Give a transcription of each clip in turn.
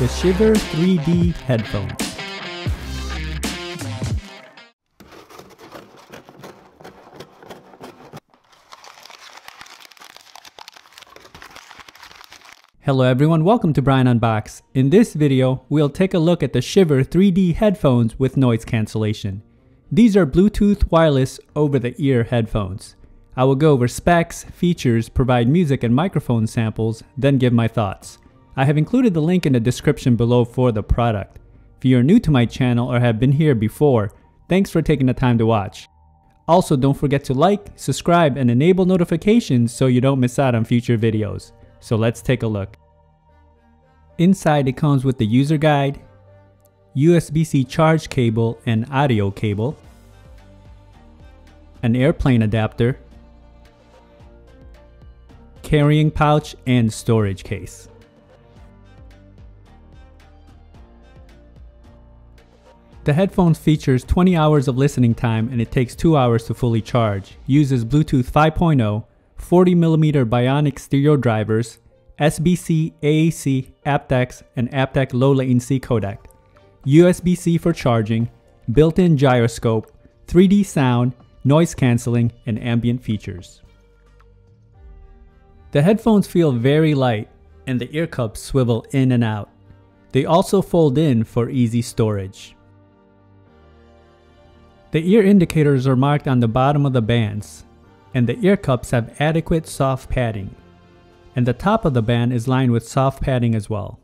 the SHIVR 3D headphones. Hello everyone, welcome to Brian Unboxed. In this video, we'll take a look at the SHIVR 3D headphones with noise cancellation. These are Bluetooth wireless over-the-ear headphones. I will go over specs, features, provide music and microphone samples, then give my thoughts. I have included the link in the description below for the product. If you are new to my channel or have been here before, thanks for taking the time to watch. Also, don't forget to like, subscribe, and enable notifications so you don't miss out on future videos. So let's take a look. Inside it comes with the user guide, USB-C charge cable and audio cable, an airplane adapter, carrying pouch and storage case. The headphones features 20 hours of listening time and it takes 2 hours to fully charge. Uses Bluetooth 5.0, 40mm bionic stereo drivers, SBC, AAC, aptX, and aptX low latency codec, USB-C for charging, built-in gyroscope, 3D sound, noise cancelling, and ambient features. The headphones feel very light and the ear cups swivel in and out. They also fold in for easy storage. The ear indicators are marked on the bottom of the bands, and the ear cups have adequate soft padding, and the top of the band is lined with soft padding as well.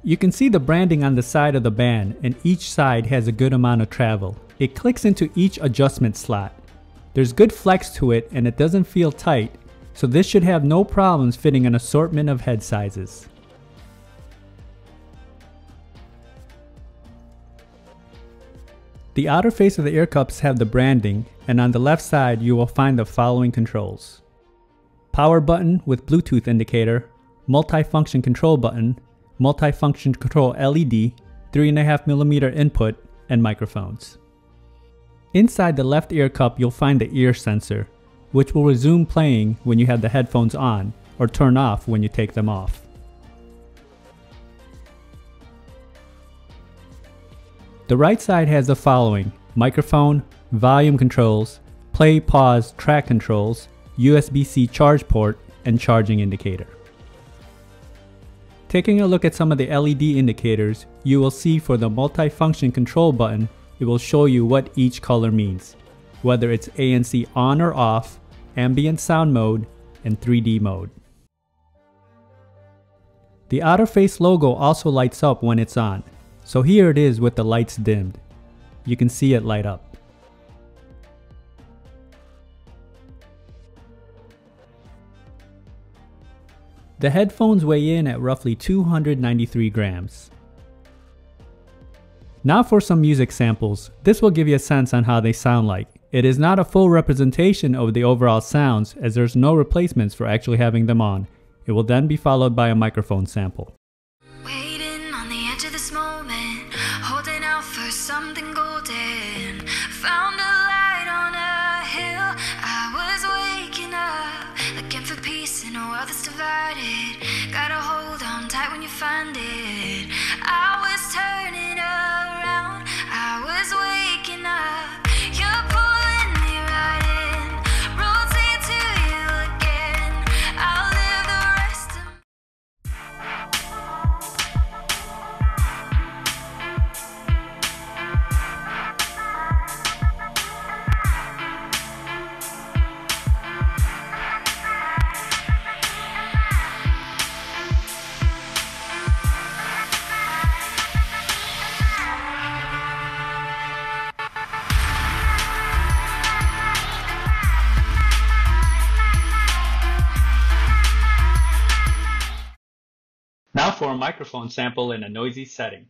You can see the branding on the side of the band, and each side has a good amount of travel. It clicks into each adjustment slot. There's good flex to it and it doesn't feel tight, so this should have no problems fitting an assortment of head sizes. The outer face of the ear cups have the branding, and on the left side you will find the following controls. Power button with Bluetooth indicator, multi-function control button, multi-function control LED, 3.5mm input, and microphones. Inside the left ear cup you'll find the ear sensor, which will resume playing when you have the headphones on or turn off when you take them off. The right side has the following: microphone, volume controls, play, pause, track controls, USB-C charge port, and charging indicator. Taking a look at some of the LED indicators, you will see for the multi-function control button, it will show you what each color means, whether it's ANC on or off, ambient sound mode, and 3D mode. The outer face logo also lights up when it's on, so here it is with the lights dimmed. You can see it light up. The headphones weigh in at roughly 293 grams. Now for some music samples. This will give you a sense on how they sound like. It is not a full representation of the overall sounds, as there's no replacements for actually having them on. It will then be followed by a microphone sample. Waiting on the edge of this moment, holding out for something golden. Found a light on a hill. I was waking up, looking for peace in a world that's divided. Gotta hold on tight when you find it. I was turning around, I was waking up. You're pulling me right in, rotate to you again. I'll live the rest of Now for a microphone sample in a noisy setting.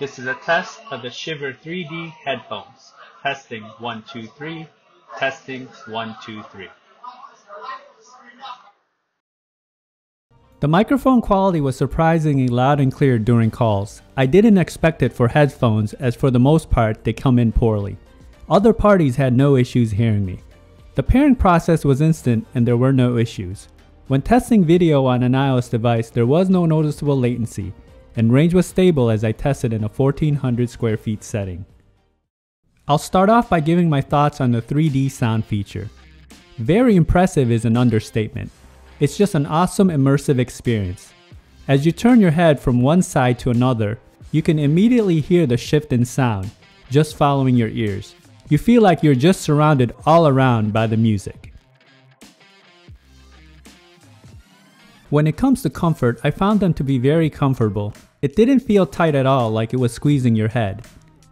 This is a test of the SHIVR 3D headphones. Testing 1, 2, 3. Testing 1, 2, 3. The microphone quality was surprisingly loud and clear during calls. I didn't expect it for headphones, as for the most part they come in poorly. Other parties had no issues hearing me. The pairing process was instant and there were no issues. When testing video on an iOS device, there was no noticeable latency, and range was stable as I tested in a 1400 square feet setting. I'll start off by giving my thoughts on the 3D sound feature. Very impressive is an understatement. It's just an awesome immersive experience. As you turn your head from one side to another, you can immediately hear the shift in sound, just following your ears. You feel like you're just surrounded all around by the music. When it comes to comfort, I found them to be very comfortable. It didn't feel tight at all, like it was squeezing your head.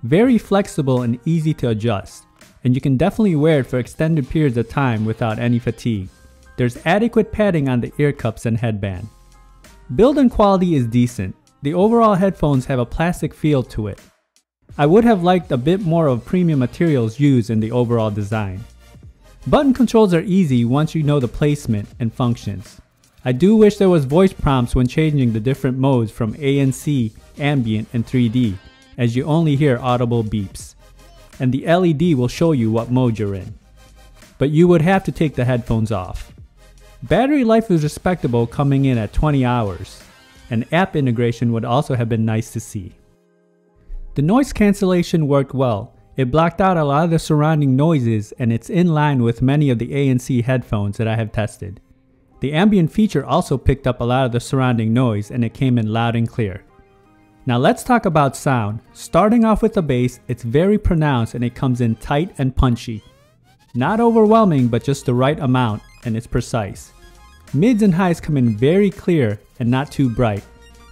Very flexible and easy to adjust, and you can definitely wear it for extended periods of time without any fatigue. There's adequate padding on the ear cups and headband. Build-in quality is decent. The overall headphones have a plastic feel to it. I would have liked a bit more of premium materials used in the overall design. Button controls are easy once you know the placement and functions. I do wish there was voice prompts when changing the different modes from ANC, ambient, and 3D, as you only hear audible beeps. And the LED will show you what mode you're in. But you would have to take the headphones off. Battery life is respectable, coming in at 20 hours, and app integration would also have been nice to see. The noise cancellation worked well. It blocked out a lot of the surrounding noises, and it's in line with many of the ANC headphones that I have tested. The ambient feature also picked up a lot of the surrounding noise, and it came in loud and clear. Now let's talk about sound. Starting off with the bass, it's very pronounced and it comes in tight and punchy. Not overwhelming, but just the right amount, and it's precise. Mids and highs come in very clear and not too bright.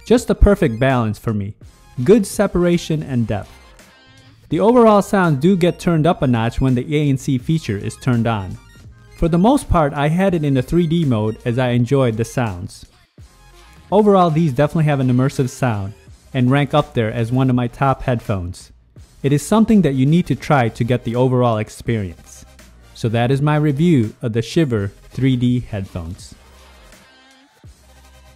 Just the perfect balance for me. Good separation and depth. The overall sounds do get turned up a notch when the ANC feature is turned on. For the most part, I had it in the 3D mode as I enjoyed the sounds. Overall, these definitely have an immersive sound and rank up there as one of my top headphones. It is something that you need to try to get the overall experience. So that is my review of the SHIVR 3D headphones.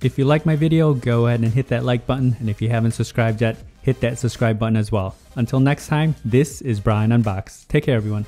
If you like my video, go ahead and hit that like button, and if you haven't subscribed yet, hit that subscribe button as well. Until next time, this is Brian Unboxed. Take care, everyone.